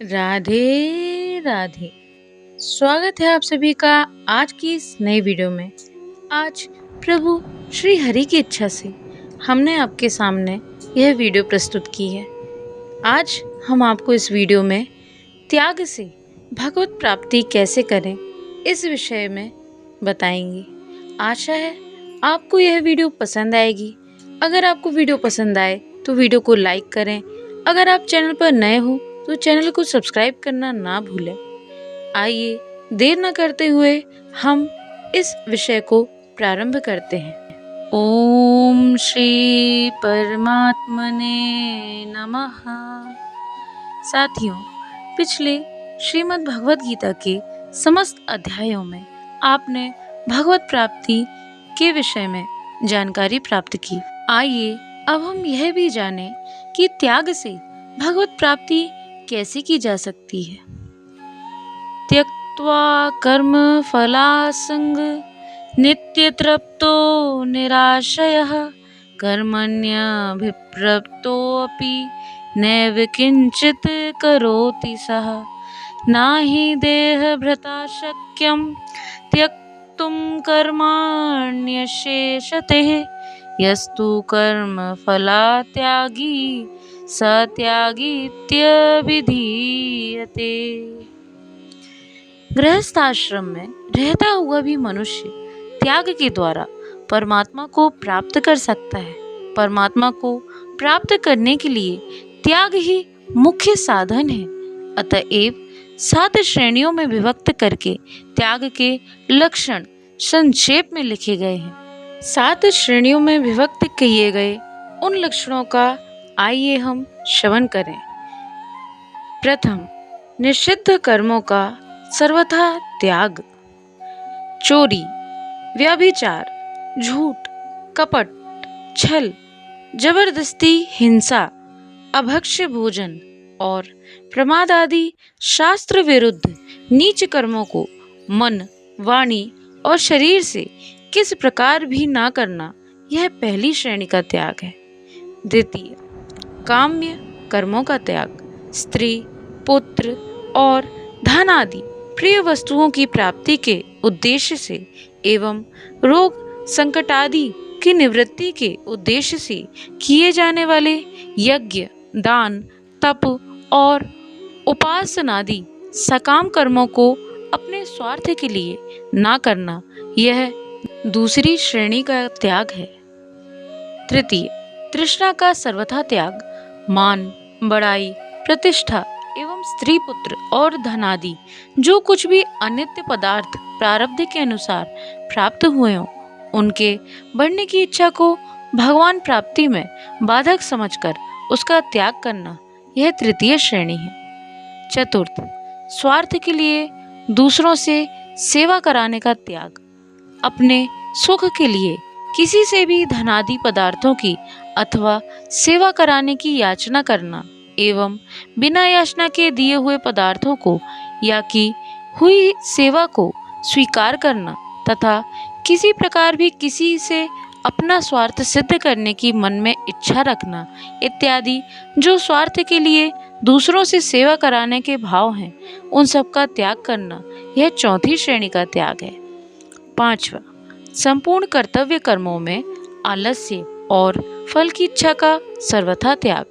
राधे राधे। स्वागत है आप सभी का आज की इस नई वीडियो में। आज प्रभु श्री हरि की इच्छा से हमने आपके सामने यह वीडियो प्रस्तुत की है। आज हम आपको इस वीडियो में त्याग से भगवत प्राप्ति कैसे करें इस विषय में बताएंगे। आशा है आपको यह वीडियो पसंद आएगी। अगर आपको वीडियो पसंद आए तो वीडियो को लाइक करें। अगर आप चैनल पर नए हो तो चैनल को सब्सक्राइब करना ना भूलें। आइए देर न करते हुए हम इस विषय को प्रारंभ करते हैं। ओम श्री परमात्मने नमः। साथियों, पिछले श्रीमद् भगवत गीता के समस्त अध्यायों में आपने भगवत प्राप्ति के विषय में जानकारी प्राप्त की। आइए अब हम यह भी जानें कि त्याग से भगवत प्राप्ति कैसे की जा सकती है। त्यक्त्वा कर्म फलासंग नित्य तृप्तो निराशयः कर्मण्यभिप्रप्तोऽपि नैव किंचित् करोति सः नाहि देहभृता शक्यं त्यक्तुं कर्माण्यशेषतः यस्तु कर्म फलात्यागी सत्यागीत्यभिधीयते। गृहस्थाश्रम में रहता हुआ भी मनुष्य त्याग के द्वारा परमात्मा को प्राप्त कर सकता है। परमात्मा को प्राप्त करने के लिए त्याग ही मुख्य साधन है। अतएव 7 श्रेणियों में विभक्त करके त्याग के लक्षण संक्षेप में लिखे गए हैं। 7 श्रेणियों में विभक्त किए गए उन लक्षणों का आइए हम श्रवण करें। प्रथम, निषिद्ध कर्मों का सर्वथा त्याग। चोरी, व्यभिचार, झूठ, कपट, छल, जबरदस्ती, हिंसा, अभक्ष्य भोजन और प्रमाद आदि शास्त्र विरुद्ध नीच कर्मों को मन, वाणी और शरीर से किस प्रकार भी ना करना, यह पहली श्रेणी का त्याग है। द्वितीय, काम्य कर्मों का त्याग। स्त्री, पुत्र और धन आदि प्रिय वस्तुओं की प्राप्ति के उद्देश्य से एवं रोग संकट आदि की निवृत्ति के उद्देश्य से किए जाने वाले यज्ञ, दान, तप और उपासनादि सकाम कर्मों को अपने स्वार्थ के लिए ना करना, यह दूसरी श्रेणी का त्याग है। तृतीय, तृष्णा का सर्वथा त्याग। मान, बड़ाई, प्रतिष्ठा एवं स्त्री, पुत्र और धन आदि जो कुछ भी अनित्य पदार्थ प्रारब्ध के अनुसार प्राप्त हुए हों, उनके बढ़ने की इच्छा को भगवान प्राप्ति में बाधक समझकर उसका त्याग करना, यह तृतीय श्रेणी है। चतुर्थ, स्वार्थ के लिए दूसरों से सेवा कराने का त्याग। अपने सुख के लिए किसी से भी धनादि पदार्थों की अथवा सेवा कराने की याचना करना एवं बिना याचना के दिए हुए पदार्थों को या की हुई सेवा को स्वीकार करना तथा किसी प्रकार भी किसी से अपना स्वार्थ सिद्ध करने की मन में इच्छा रखना इत्यादि जो स्वार्थ के लिए दूसरों से सेवा कराने के भाव हैं, उन सब का त्याग करना, यह चौथी श्रेणी का त्याग है। पांचवा, संपूर्ण कर्तव्य कर्मों में आलस्य और फल की इच्छा का सर्वथा त्याग।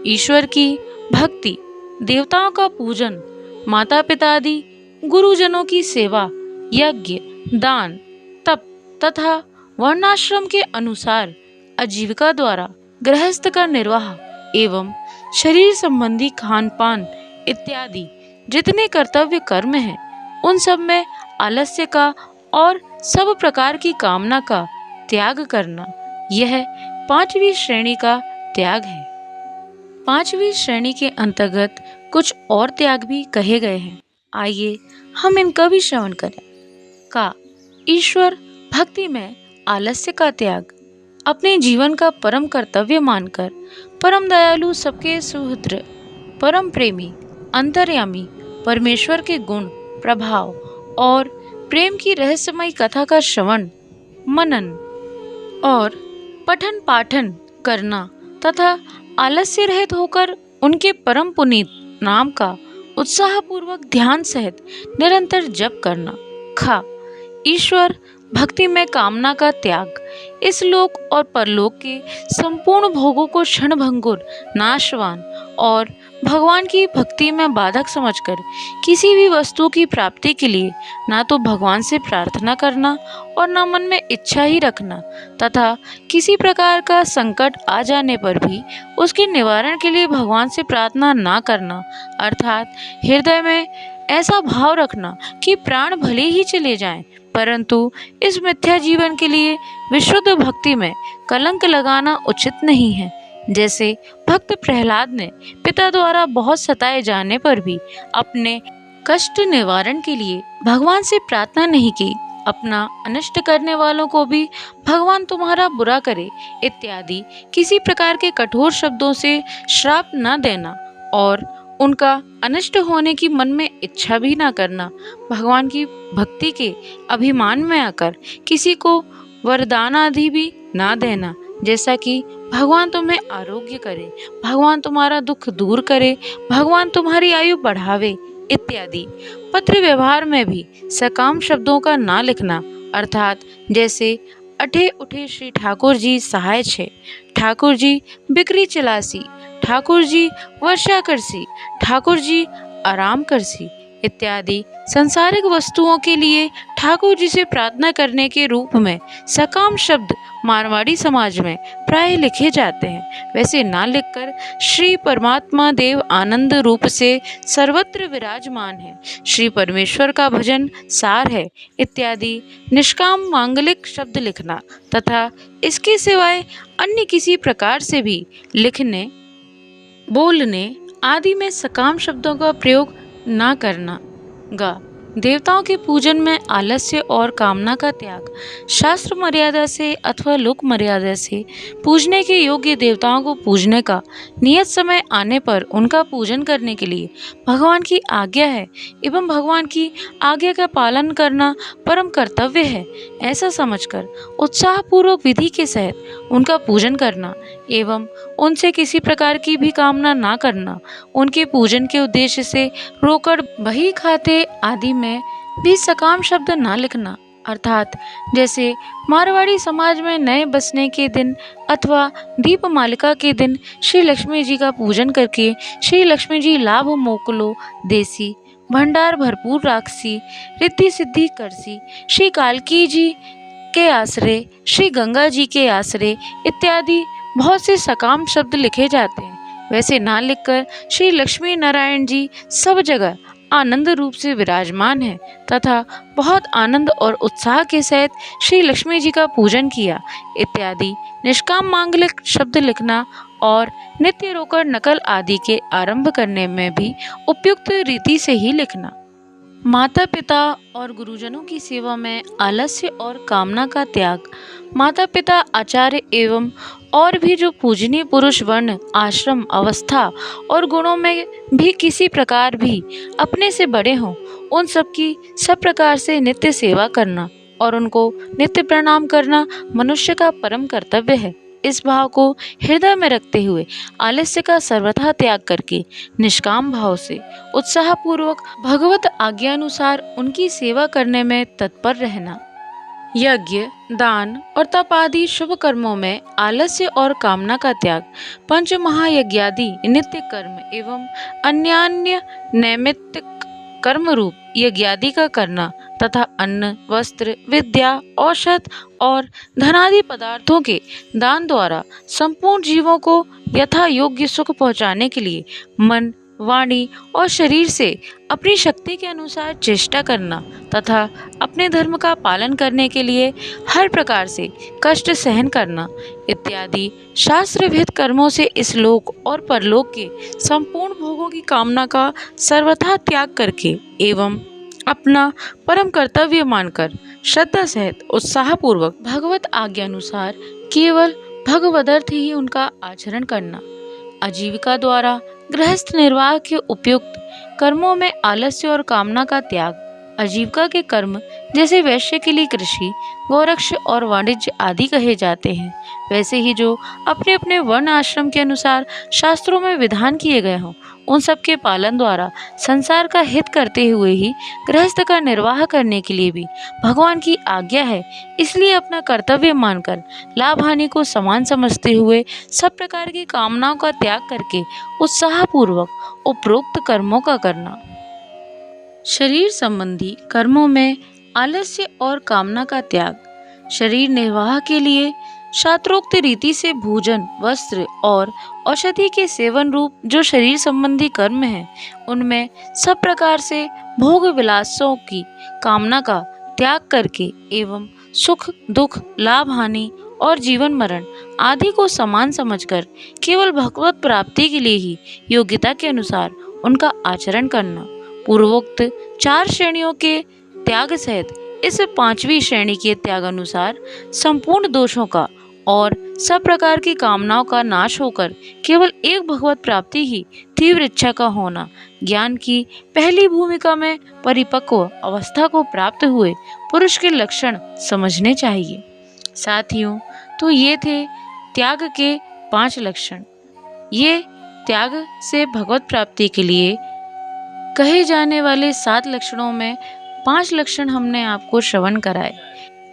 ईश्वर की भक्ति, देवताओं का पूजन, माता पिता आदि गुरुजनों की सेवा, यज्ञ, दान, तप तथा वर्णाश्रम के अनुसार आजीविका द्वारा गृहस्थ का निर्वाह एवं शरीर संबंधी खान पान इत्यादि जितने कर्तव्य कर्म हैं, उन सब में आलस्य का और सब प्रकार की कामना का त्याग करना, यह पांचवी श्रेणी का त्याग है। पांचवी श्रेणी के अंतर्गत कुछ और त्याग भी कहे गए हैं। आइए हम इनका भी श्रवण करें। का ईश्वर भक्ति में आलस्य का त्याग। अपने जीवन का परम कर्तव्य मानकर परम दयालु, सबके सुहृद, परम प्रेमी, अंतर्यामी परमेश्वर के गुण, प्रभाव और प्रेम की रहस्यमयी कथा का श्रवण, मनन और पठन पाठन करना तथा आलस्य रहित होकर उनके परम पुनीत नाम का उत्साहपूर्वक ध्यान सहित निरंतर जप करना। ख ईश्वर भक्ति में कामना का त्याग। इस लोक और परलोक के संपूर्ण भोगों को क्षणभंगुर, नाशवान और भगवान की भक्ति में बाधक समझकर किसी भी वस्तु की प्राप्ति के लिए ना तो भगवान से प्रार्थना करना और न मन में इच्छा ही रखना, तथा किसी प्रकार का संकट आ जाने पर भी उसके निवारण के लिए भगवान से प्रार्थना ना करना, अर्थात हृदय में ऐसा भाव रखना कि प्राण भले ही चले जाएं, परंतु इस मिथ्या जीवन के लिए विशुद्ध भक्ति में कलंक लगाना उचित नहीं है। जैसे भक्त प्रहलाद ने पिता द्वारा बहुत सताए जाने पर भी अपने कष्ट निवारण के लिए भगवान से प्रार्थना नहीं की, अपना अनिष्ट करने वालों को भी भगवान तुम्हारा बुरा करे इत्यादि किसी प्रकार के कठोर शब्दों से श्राप न देना और उनका अनिष्ट होने की मन में इच्छा भी ना करना, भगवान की भक्ति के अभिमान में आकर किसी को वरदान आदि भी ना देना, जैसा कि भगवान तुम्हें आरोग्य करे, भगवान तुम्हारा दुख दूर करे, भगवान तुम्हारी आयु बढ़ावे इत्यादि। पत्र व्यवहार में भी सकाम शब्दों का ना लिखना, अर्थात जैसे अठे उठे श्री ठाकुर जी सहाय छे, ठाकुर जी बिक्री चलासी, ठाकुर जी वर्षा करसी, ठाकुर जी आराम करसी इत्यादि संसारिक वस्तुओं के लिए ठाकुर जी से प्रार्थना करने के रूप में सकाम शब्द मारवाड़ी समाज में प्राय लिखे जाते हैं, वैसे ना लिखकर श्री परमात्मा देव आनंद रूप से सर्वत्र विराजमान है, श्री परमेश्वर का भजन सार है इत्यादि निष्काम मांगलिक शब्द लिखना तथा इसके सिवाय अन्य किसी प्रकार से भी लिखने, बोलने आदि में सकाम शब्दों का प्रयोग ना करना। ग देवताओं के पूजन में आलस्य और कामना का त्याग। शास्त्र मर्यादा से अथवा लोक मर्यादा से पूजने के योग्य देवताओं को पूजने का नियत समय आने पर उनका पूजन करने के लिए भगवान की आज्ञा है एवं भगवान की आज्ञा का पालन करना परम कर्तव्य है, ऐसा समझकर उत्साहपूर्वक विधि के सहित उनका पूजन करना एवं उनसे किसी प्रकार की भी कामना ना करना, उनके पूजन के उद्देश्य से रोकड़ बही खाते आदि में भी सकाम शब्द ना लिखना, अर्थात जैसे मारवाड़ी समाज में नए बसने के दिन अथवा दीपमालिका के दिन श्री लक्ष्मी जी का पूजन करके श्री लक्ष्मी जी लाभ मोकलो देसी, भंडार भरपूर राखसी, रिद्धि सिद्धि करसी, श्री कालकी जी के आश्रय, श्री गंगा जी के आश्रय इत्यादि बहुत से सकाम शब्द लिखे जाते हैं, वैसे ना लिखकर श्री लक्ष्मी नारायण जी सब जगह आनंद रूप से विराजमान है तथा बहुत आनंद और उत्साह के सहित श्री लक्ष्मी जी का पूजन किया इत्यादि निष्काम मांगलिक शब्द लिखना और नित्य रोकड़ नकल आदि के आरंभ करने में भी उपयुक्त रीति से ही लिखना। माता पिता और गुरुजनों की सेवा में आलस्य और कामना का त्याग। माता पिता आचार्य एवं और भी जो पूजनीय पुरुष वर्ण आश्रम अवस्था और गुणों में भी किसी प्रकार भी अपने से बड़े हों, उन सब की सब प्रकार से नित्य सेवा करना और उनको नित्य प्रणाम करना मनुष्य का परम कर्तव्य है। इस भाव को हृदय में रखते हुए आलस्य का सर्वथा त्याग करके निष्काम भाव से उत्साहपूर्वक भगवत आज्ञानुसार उनकी सेवा करने में तत्पर रहना। यज्ञ, दान और तप आदि शुभ कर्मों में आलस्य और कामना का त्याग। पंच महायज्ञादि नित्य कर्म एवं अन्यान्य नैमित्तिक कर्म रूप यज्ञादि का करना तथा अन्न, वस्त्र, विद्या, औषध और धनादि पदार्थों के दान द्वारा संपूर्ण जीवों को यथा योग्य सुख पहुँचाने के लिए मन, वाणी और शरीर से अपनी शक्ति के अनुसार चेष्टा करना तथा अपने धर्म का पालन करने के लिए हर प्रकार से कष्ट सहन करना इत्यादि शास्त्र विहित कर्मों से इस लोक और परलोक के संपूर्ण भोगों की कामना का सर्वथा त्याग करके एवं अपना परम कर्तव्य मानकर श्रद्धा सहित उत्साहपूर्वक भगवत आज्ञानुसार केवल भगवदर्थ ही उनका आचरण करना। आजीविका द्वारा गृहस्थ निर्वाह के उपयुक्त कर्मों में आलस्य और कामना का त्याग। आजीविका के कर्म जैसे वैश्य के लिए कृषि, गौरक्ष और वाणिज्य आदि कहे जाते हैं, वैसे ही जो अपने अपने वर्ण आश्रम के अनुसार शास्त्रों में विधान किए गए हों, उन सब के पालन द्वारा संसार का हित करते हुए ही गृहस्थ का निर्वाह करने के लिए भी भगवान की आज्ञा है। इसलिए अपना कर्तव्य मानकर लाभ हानि को समान समझते हुए सब प्रकार की कामनाओं का त्याग करके उत्साहपूर्वक उपरोक्त कर्मों का करना। शरीर संबंधी कर्मों में आलस्य और कामना का त्याग। शरीर निर्वाह के लिए शास्त्रोक्त रीति से भोजन, वस्त्र और औषधि के सेवन रूप जो शरीर संबंधी कर्म हैं, उनमें सब प्रकार से भोग विलासों की कामना का त्याग करके एवं सुख दुख, लाभ हानि और जीवन मरण आदि को समान समझकर केवल भगवत प्राप्ति के लिए ही योग्यता के अनुसार उनका आचरण करना। पूर्वोक्त 4 श्रेणियों के त्याग सहित इस 5वीं श्रेणी के त्याग अनुसार संपूर्ण दोषों का और सब प्रकार की कामनाओं का नाश होकर केवल एक भगवत प्राप्ति ही तीव्र इच्छा का होना, ज्ञान की पहली भूमिका में परिपक्व अवस्था को प्राप्त हुए पुरुष के लक्षण समझने चाहिए। साथियों, तो ये थे त्याग के 5 लक्षण। ये त्याग से भगवत प्राप्ति के लिए कहे जाने वाले 7 लक्षणों में 5 लक्षण हमने आपको श्रवण कराए।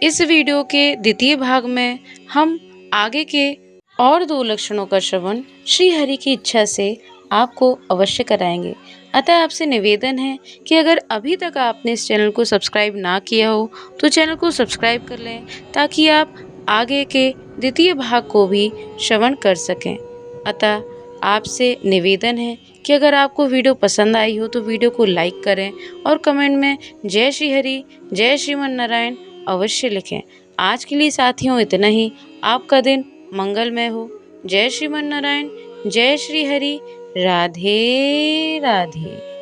इस वीडियो के द्वितीय भाग में हम आगे के और 2 लक्षणों का श्रवण श्री हरि की इच्छा से आपको अवश्य कराएंगे। अतः आपसे निवेदन है कि अगर अभी तक आपने इस चैनल को सब्सक्राइब ना किया हो तो चैनल को सब्सक्राइब कर लें, ताकि आप आगे के द्वितीय भाग को भी श्रवण कर सकें। अतः आपसे निवेदन है कि अगर आपको वीडियो पसंद आई हो तो वीडियो को लाइक करें और कमेंट में जय श्री हरि, जय श्रीमन नारायण अवश्य लिखें। आज के लिए साथियों इतना ही। आपका दिन मंगलमय हो। जय श्रीमन नारायण, जय श्री हरि, राधे राधे।